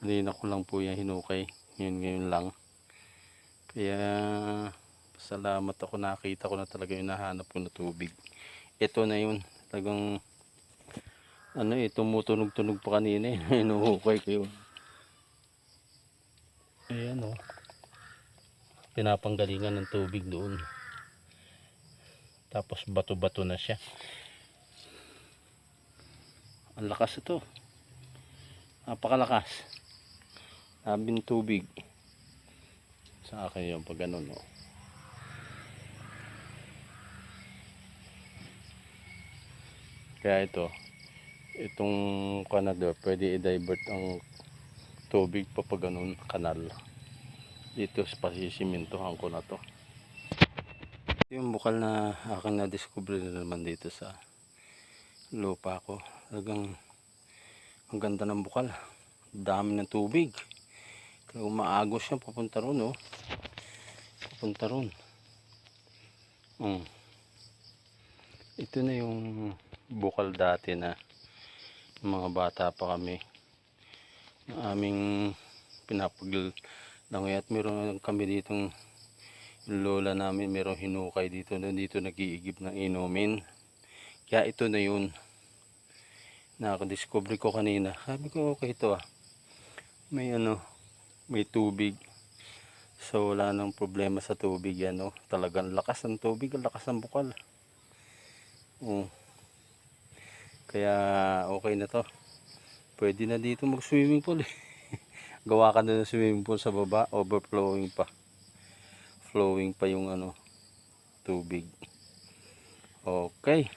Kanina ko lang po yan hinukay. Ngayon lang. Kaya salamat ako, nakita ko na talaga yung nahanap ko na tubig. Ito na yun. Talagang ano tumutunog-tunog pa kanina eh. Hinuhukay ko yun. Ayan o. Pinapanggalingan ng tubig doon. Tapos bato-bato na siya. Ang lakas ito. Napakalakas. Sabing tubig. Sa akin yung pag ganun o. Kaya itong kanal pwede i-divert ang tubig pa pag ganun kanal. Dito pasisimintuhan ko na to. Yung bukal na akin na discover na naman dito sa lupa ko. Talagang ang ganda ng bukal. Dami ng tubig. Kaya umaagos siya papunta ron oh. Papunta ron. Ito na yung bukal dati na mga bata pa kami. Aming pinapaglangoy at meron kami ditong lola namin, merong hinukay dito na dito nag-iigib ng inumin. Kaya ito na yun. Nakadiscover ko kanina. Sabi ko okay ito ah. May tubig. So wala nang problema sa tubig yan oh. Talagang lakas ng tubig, lakas ng bukal. Kaya okay na to. Pwede na dito mag swimming pool eh. Gawa ka na ng swimming pool sa baba, overflowing pa. Flowing pa yung tubig. Okay.